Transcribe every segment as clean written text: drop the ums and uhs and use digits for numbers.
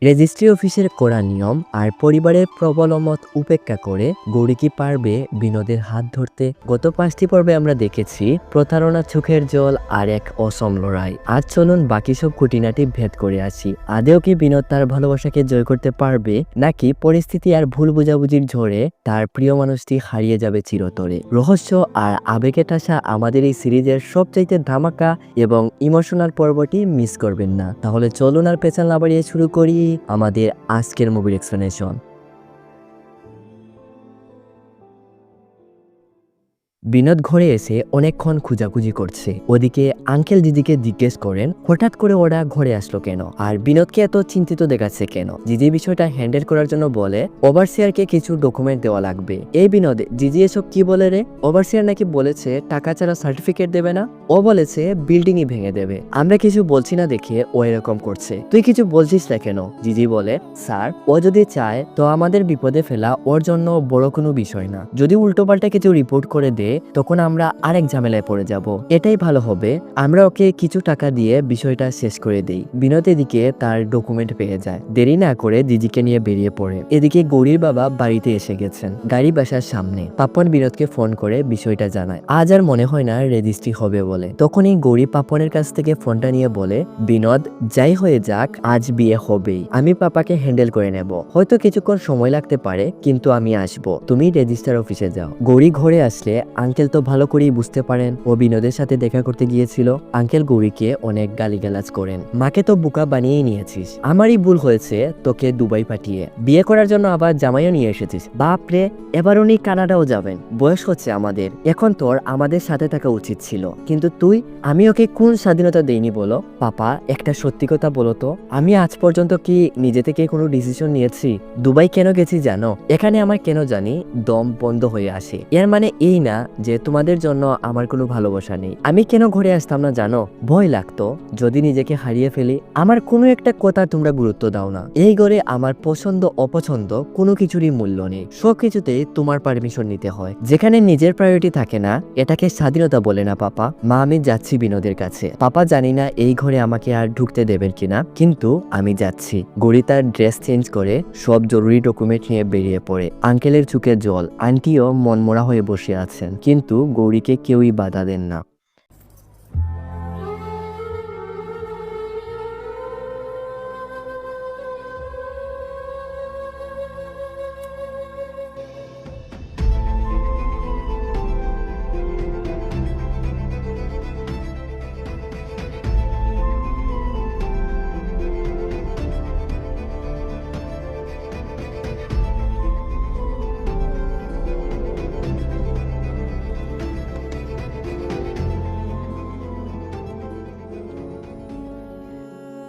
Registry অফিসের কড়া নিয়ম আর পরিবারের প্রবল মত উপেক্ষা করে গৌরী কি পারবে বিনোদের হাত ধরতে? গত 5টি পর্বে আমরা দেখেছি প্রতারণা, চোখের জল আর এক অসম লড়াই। আজ চলুন বাকি সব খুঁটিনাটি ভেদ করে আসি। আদেও কি বিনোদ তার ভালোবাসাকে জয় করতে পারবে, নাকি পরিস্থিতি আর ভুল বুঝাবুঝির ঝড়ে তার প্রিয় মানুষটি হারিয়ে যাবে চিরতরে? রহস্য আর আবেগে ঠাসা আমাদের এই সিরিজের সবচাইতে ধামাকা এবং ইমোশনাল পর্বটি মিস করবেন না। তাহলে চলুন আর পেছন না বাড়িয়ে শুরু করি আমাদের আজকের মুভির এক্সপ্লেনেশন। বিনোদ ঘরে এসে অনেকক্ষণ খুঁজাখুঁজি করছে। ওদিকে আঙ্কেল দিদিকে জিজ্ঞেস করেন হঠাৎ করে ওরা ঘরে আসলো কেন, আর বিনোদকে এত চিন্তিত দেখাচ্ছে কেন। জিজি বিষয়টা হ্যান্ডেল করার জন্য বলে ওভারসিয়ারকে কিছু ডকুমেন্ট দেওয়া লাগবে। এই বিনোদ, জিজি এসব কি বলে রে? ওভারসিয়ার নাকি বলেছে টাকা ছাড়া সার্টিফিকেট দেবে না, ও বলেছে বিল্ডিংই ভেঙে দেবে। আমরা কিছু বলছি না দেখে ও এরকম করছে, তুই কিছু বলছিস না কেন? জিজি বলে স্যার, ও যদি চায় তো আমাদের বিপদে ফেলা ওর জন্য বড় কোনো বিষয় না। যদি উল্টোপাল্টা কিছু রিপোর্ট করে দে তখন আমরা আরেক ঝামেলায় পড়ে যাব। এটাই ভালো হবে আমরা ওকে কিছু টাকা দিয়ে বিষয়টা শেষ করে দেই। বিনোদ এদিকে তার ডকুমেন্ট পেয়ে যায়। দেরি না করে দিদিকে নিয়ে বেরিয়ে পড়ে। এদিকে গৌরীর বাবা বাড়িতে এসে গেছেন, গাড়ি বাসার সামনে। পাপন বিনোদকে ফোন করে বিষয়টা জানায়। আজ আর মনে হয় না রেজিস্ট্রি হবে বলে। তখনই গৌরী পাপনের কাছ থেকে ফোনটা নিয়ে বলে বিনোদ, যাই হয়ে যাক আজ বিয়ে হবেই। আমি পাপাকে হ্যান্ডেল করে নেব। হয়তো কিছুক্ষণ সময় লাগতে পারে, কিন্তু আমি আসবো। তুমি রেজিস্টার অফিসে যাও। গৌরী ঘরে আসলে আঙ্কেল তো ভালো করেই বুঝতে পারেন ও বিনোদের সাথে দেখা করতে গিয়েছিল। আঙ্কেল গৌরীকে অনেক গালিগালাজ করেন। মাকে তো বোকা বানিয়েই নিয়েছিস, আমারই ভুল হয়েছে তোকে দুবাই পাঠিয়ে। বিয়ে করার জন্য আবার জামাইও নিয়ে এসেছিস। বাপরে, এবার উনি কানাডাও যাবেন। বয়স হচ্ছে আমাদের, এখন তোর আমাদের সাথে থাকা উচিত ছিল। কিন্তু তুই, আমি ওকে কোন স্বাধীনতা দেইনি বলো? পাপা, একটা সত্যি কথা বলো তো, আমি আজ পর্যন্ত কি নিজে থেকে কোনো ডিসিশন নিয়েছি? দুবাই কেন গেছি জানো? এখানে আমার কেন জানি দম বন্ধ হয়ে আসে। এর মানে এই না যে তোমাদের জন্য আমার কোনো ভালোবাসা নেই। আমি কেন ঘরে আসতাম না জানো? ভয় লাগতো যদি নিজেকে হারিয়ে ফেলি। আমার কোনো একটা কথা তোমরা গুরুত্ব দাও না। এই ঘরে আমার পছন্দ অপছন্দ কোনো কিছুরই মূল্য নেই। সবকিছুতেই তোমার পারমিশন নিতে হয়। যেখানে নিজের প্রায়োরিটি থাকে না, এটাকে স্বাধীনতা বলে না পাপা। মা, আমি যাচ্ছি বিনোদের কাছে। পাপা, জানি না এই ঘরে আমাকে আর ঢুকতে দেবেন কিনা, কিন্তু আমি যাচ্ছি। গৌরী তার ড্রেস চেঞ্জ করে সব জরুরি ডকুমেন্ট নিয়ে বেরিয়ে পড়ে। আঙ্কেলের চোখে জল। আন্টিও মনমরা হয়ে বসে আছেন, কিন্তু গৌরীকে কেউই বাধা দেন না।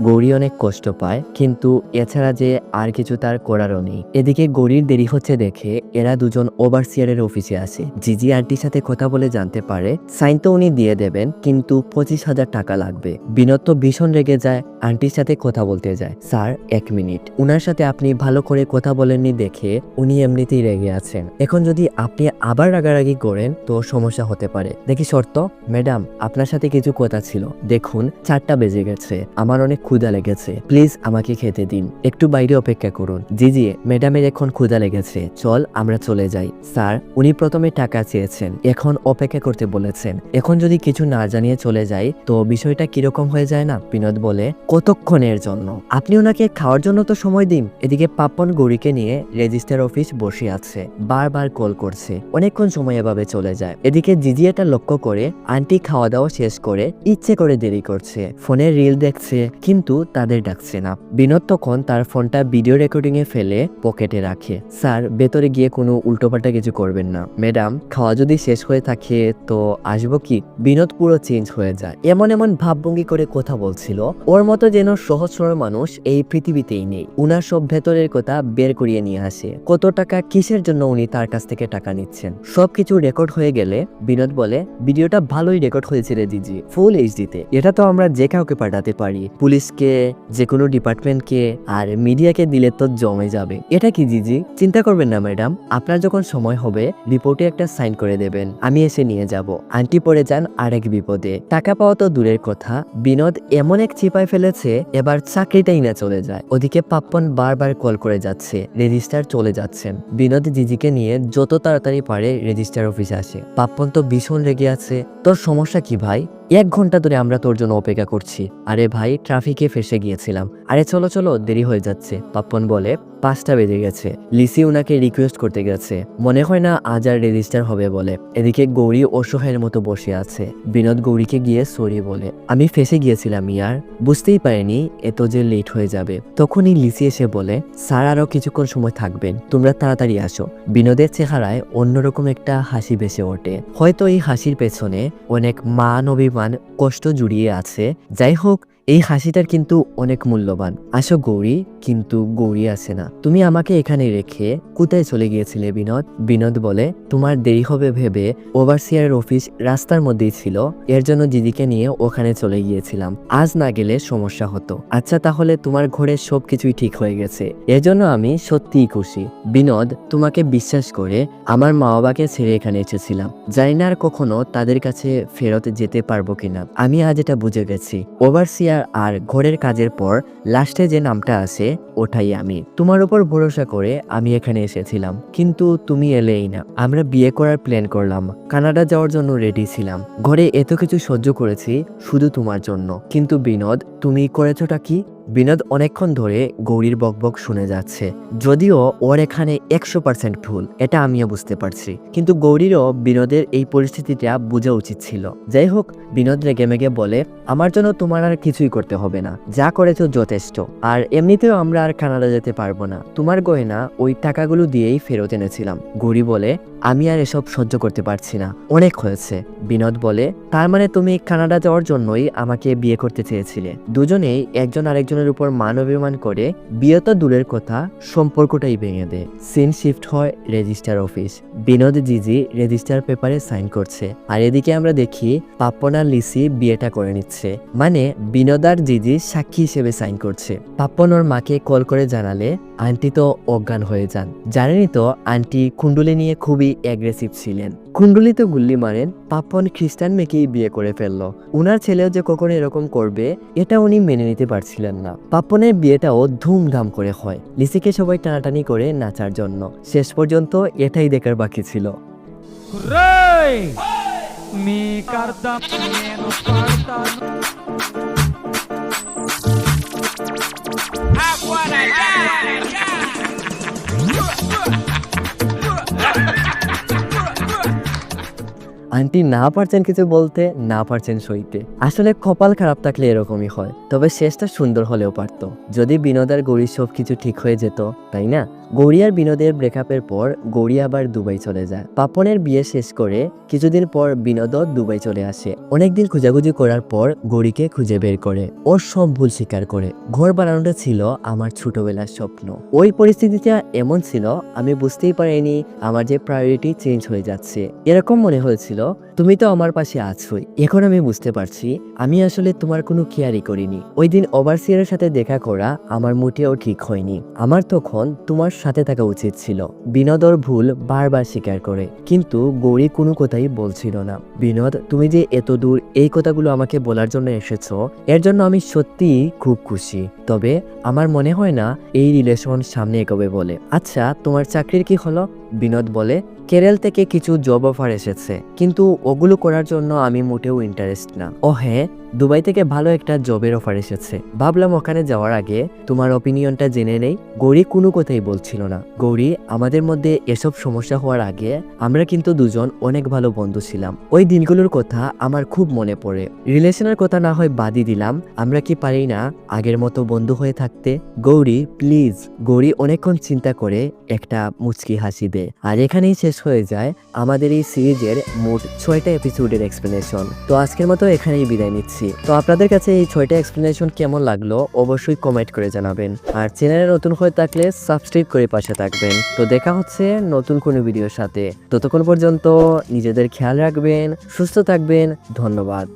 গৌরী অনেক কষ্ট পায়, কিন্তু এছাড়া যে আর কিছু তার করারও নেই। এদিকে গৌরীর দেরি হচ্ছে দেখে এরা দুজন ওভারসিয়ারের অফিসে আসে। জিজি আন্টির সাথে কথা বলে জানতে পারে সাইন তো উনি দিয়ে দেবেন, কিন্তু 25,000 টাকা লাগবে। বিনোদ তো ভীষণ রেগে যায়, আন্টির সাথে কথা বলতে যায়। স্যার, 1 মিনিট, উনার সাথে আপনি ভালো করে কথা বলেননি দেখে উনি এমনিতেই রেগে আছেন। এখন যদি আপনি আবার রাগারাগি করেন তো সমস্যা হতে পারে। দেখি শর্ত, ম্যাডাম আপনার সাথে কিছু কথা ছিল। দেখুন 4টা বেজে গেছে, আমার অনেক ক্ষুধা লেগেছে, প্লিজ আমাকে খেতে দিন। একটু বাইরে অপেক্ষা করুন। জি জি, ম্যাডামের এখন ক্ষুধা লেগেছে, চল আমরা চলে যাই। স্যার, উনি প্রথমে টাকা চেয়েছেন, এখন অপেক্ষা করতে বলেছেন। এখন যদি কিছু না জানিয়ে চলে যাই তো বিষয়টা কিরকম হয়ে যায় না? বিনোদ বলে কতক্ষণের জন্য? আপনি ওনাকে খাওয়ার জন্য তো সময় দিন। এদিকে পাপন গৌরীকে নিয়ে রেজিস্টার অফিস বসে আছে, বারবার কল করছে। অনেকক্ষণ সময় এভাবে চলে যায়। এদিকে জিজি এটা লক্ষ্য করে আন্টি খাওয়া দাওয়া শেষ করে ইচ্ছে করে দেরি করছে, ফোনে রিল দেখছে, কিন্তু তাদের ডাকছে না। বিনোদ তখন তার ফোনটা ভিডিও রেকর্ডিং এ ফেলে পকেটে রাখে। স্যার, ভেতরে গিয়ে কোনো উল্টোপাল্টা কিছু করবেন না। ম্যাডাম, খাওয়া যদি শেষ হয়ে থাকে তো আসবো কি? বিনোদ পুরো চেঞ্জ হয়ে যায়। এমন এমন ভাবভঙ্গি করে কথা বলছিল, ওর মতো যেন সহজ সরল মানুষ এই পৃথিবীতেই নেই। উনার সব ভেতরের কথা বের করিয়ে নিয়ে আসে। কত টাকা, কিসের জন্য উনি তার কাছ থেকে টাকা নিচ্ছেন। সবকিছু রেকর্ড হয়ে গেলে বিনোদ বলে ভিডিওটা ভালোই রেকর্ড হয়েছে রে দিজি, ফুল এইচডিতে। এটা তো আমরা যে কাউকে পাঠাতে পারি, পুলিশকে, যে কোনো ডিপার্টমেন্টকে, আর মিডিয়াকে দিলে তো জমে যাবে। এটা কি জিজি? চিন্তা করবেন না ম্যাডাম, আপনার যখন সময় হবে রিপোর্টে একটা সাইন করে দেবেন, আমি এসে নিয়ে যাব। আন্টি পড়ে যান আরেক বিপদে। টাকা পাওয়া তো দূরের কথা, বিনোদ এমন এক চিপায় ফেলে হয়েছে এবার চাকরিটাই না চলে যায়। ওদিকে পাপ্পন বারবার কল করে যাচ্ছে, রেজিস্ট্রার চলে যাচ্ছেন। বিনোদ জিজিকে নিয়ে যত তাড়াতাড়ি পারে রেজিস্ট্রার অফিসে আসে। পাপ্পন তো ভীষণ রেগে আছে। তোর সমস্যা কি ভাই? 1 ঘন্টা ধরে আমরা তোর জন্য অপেক্ষা করছি। আরে ভাই ট্রাফিকে ফেসে গিয়েছিলাম। আরে চলো চলো, দেরি হয়ে যাচ্ছে। পাপ্পন বলে 5টা বেজে গেছে। লিসি উনাকে রিকোয়েস্ট করতে গেছে, মনে হয় না আজ আর রেজিস্টার হবে বলে। এদিকে গৌরী অসহায়ের মতো বসে আছে। বিনোদ গৌরীকে গিয়ে সরি বলে, আমি ফেসে গিয়েছিলাম ইয়ার, বুঝতেই পারিনি এত যে লেট হয়ে যাবে। তখনই লিসি এসে বলে, স্যার আরো কিছুক্ষণ সময় থাকবেন, তোমরা তাড়াতাড়ি আসো। বিনোদের চেহারায় অন্যরকম একটা হাসি ভেসে ওঠে। হয়তো এই হাসির পেছনে অনেক মান অভিমান কষ্ট জুড়িয়ে আছে। যাই হোক, এই হাসিটার কিন্তু অনেক মূল্যবান। আসো গৌরী। কিন্তু গৌরী আসে না। তুমি আমাকে এখানে রেখে কোথায় চলে গিয়েছিলে বিনোদ? বিনোদ বলে, তোমার দেরি হবে ভেবে ওভারসিয়ারের অফিস রাস্তার মধ্যেই ছিল, এর জন্য দিদিকে নিয়ে ওখানে চলে গিয়েছিলাম। আজ না গেলে সমস্যা হতো। আচ্ছা তাহলে তোমার ঘরে সবকিছুই ঠিক হয়ে গেছে, এর জন্য আমি সত্যিই খুশি। বিনোদ, তোমাকে বিশ্বাস করে আমার মা বাবাকে ছেড়ে এখানে এসেছিলাম। জানি না আর কখনো তাদের কাছে ফেরত যেতে পারবো কিনা। আমি আজ এটা বুঝে গেছি, ওভারসিয়ার আর ঘরের কাজের পর লাস্টে যে নামটা আসে ওটাই আমি। তোমার উপর ভরসা করে আমি এখানে এসেছিলাম, কিন্তু তুমি এলেই না। আমরা বিয়ে করার প্ল্যান করলাম, কানাডা যাওয়ার জন্য রেডি ছিলাম। ঘরে এত কিছু সহ্য করেছি শুধু তোমার জন্য। কিন্তু বিনোদ, তুমি করেছোটা কি? বিনোদ অনেকক্ষণ ধরে গৌরীর বকবক শুনে যাচ্ছে। যদিও ওর এখানে 100% ভুল, এটা আমিও বুঝতে পারছি, কিন্তু গৌরীরও বিনোদের এই পরিস্থিতিটা বোঝা উচিত ছিল। যাই হোক, বিনোদ রেগে মেগে বলে, আমার জন্য তোমার আর কিছুই করতে হবে না, যা করেছো যথেষ্ট। আর এমনিতেও আমরা আর কানাডা যেতে পারবো না, তোমার গয়না ওই টাকাগুলো দিয়েই ফেরত এনেছিলাম। গৌরী বলে, আমি আর এসব সহ্য করতে পারছি না, অনেক হয়েছে। বিনোদ বলে, তার মানে তুমি কানাডা যাওয়ার জন্যই আমাকে বিয়ে করতে চেয়েছিলে? দুজনেই একজন আরেকজনের উপর মান অভিমান করে বিয়ে তো দূরের কথা, সম্পর্কটাই ভেঙে দেয়। সিন শিফট হয় রেজিস্টার অফিস। বিনোদ জিজি রেজিস্টার পেপারে সাইন করছে, আর এদিকে আমরা দেখি পাপ্পন আর লিসি বিয়েটা করে নিচ্ছে। মানে বিনোদ আর জিজি সাক্ষী হিসেবে সাইন করছে। পাপ্পন ওর মাকে কল করে জানালে আন্টি তো অজ্ঞান হয়ে যান। জানেনই তো আন্টি কুণ্ডুলি নিয়ে খুবই অ্যাগ্রেসিভ ছিলেন। কুণ্ডুলি তো গুল্লি মারেন। পাপ্পন খ্রিস্টান মেয়েকেই বিয়ে করে ফেললো। উনার ছেলেও যে কখনো এরকম করবে এটা উনি মেনে নিতে পারছিলেন না। পাপ্পনের বিয়েটাও ধুমধাম করে হয়। লিসিকে সবাই টানাটানি করে নাচার জন্য। শেষ পর্যন্ত এটাই দেখার বাকি ছিল। আন্টি না পারছেন কিছু বলতে, না পারছেন সইতে। আসলে কপাল খারাপ থাকলে এরকমই হয়। তবে শেষটা সুন্দর হলেও পারতো যদি বিনোদ আর গৌরীর সবকিছু ঠিক হয়ে যেত, তাই না? গৌরী আর বিনোদের ব্রেকআপের পর গৌরী আবার দুবাই চলে যায়। পাপনের বিয়ে শেষ করে কিছুদিন পর বিনোদও দুবাই চলে আসে। অনেকদিন খুঁজাখুঁজি করার পর গৌরীকে খুঁজে বের করে, ওর সব ভুল স্বীকার করে। ঘর বানানোটা ছিল আমার ছোটবেলার স্বপ্ন। ওই পরিস্থিতিটা এমন ছিল আমি বুঝতেই পারিনি আমার যে প্রায়োরিটি চেঞ্জ হয়ে যাচ্ছে। এরকম মনে হয়েছিল তুমি তো আমার পাশে আছোই। এখন আমি বুঝতে পারছি আমি আসলে তোমার কোনো কেয়ারই করিনি। ওই দিন ওভারসিয়ারের সাথে দেখা করা আমার মোটেও ঠিক হয়নি। আমার তখন তোমার সাথে থাকা উচিত ছিল। বিনোদর ভুল বারবার স্বীকার করে, কিন্তু গৌরী কোনো কথাই বলছিল না। বিনোদ, তুমি যে এত দূর এই কথাগুলো আমাকে বলার জন্য এসেছো, এর জন্য আমি সত্যিই খুব খুশি। তবে আমার মনে হয় না এই রিলেশন সামনে এগোবে বলে। আচ্ছা, তোমার চাকরির কি হলো? বিনোদ বলে, কেরল থেকে কিছু জব অফার এসেছে, কিন্তু ওগুলো করার জন্য আমি মোটেও ইন্টারেস্ট না। ও হ্যাঁ, দুবাই থেকে ভালো একটা জবের অফার এসেছে। ভাবলাম ওখানে যাওয়ার আগে তোমার অপিনিয়নটা জেনে নেই। গৌরী কোনো কথাই বলছিল না। গৌরী, আমাদের মধ্যে এসব সমস্যা হওয়ার আগে আমরা কিন্তু দুজন অনেক ভালো বন্ধু ছিলাম। ওই দিনগুলোর কথা আমার খুব মনে পড়ে। রিলেশনের কথা না হয় বাদই দিলাম, আমরা কি পারি না আগের মতো বন্ধু হয়ে থাকতে? গৌরী প্লিজ। গৌরী অনেকক্ষণ চিন্তা করে একটা মুচকি হাসি দেয়। আর এখানেই শেষ হয়ে যায় আমাদের এই সিরিজের মোট 6টা এপিসোডের এক্সপ্লেনেশন। তো আজকের মতো এখানেই বিদায় নিচ্ছি। তো আপনাদের কাছে এই 6টা এক্সপ্লেনেশন কেমন লাগলো অবশ্যই কমেন্ট করে জানাবেন। আর চ্যানেলে নতুন হয়ে থাকলে সাবস্ক্রাইব করে পাশে থাকবেন। তো দেখা হচ্ছে নতুন কোনো ভিডিওর সাথে। ততক্ষণ পর্যন্ত নিজেদের খেয়াল রাখবেন, সুস্থ থাকবেন। ধন্যবাদ।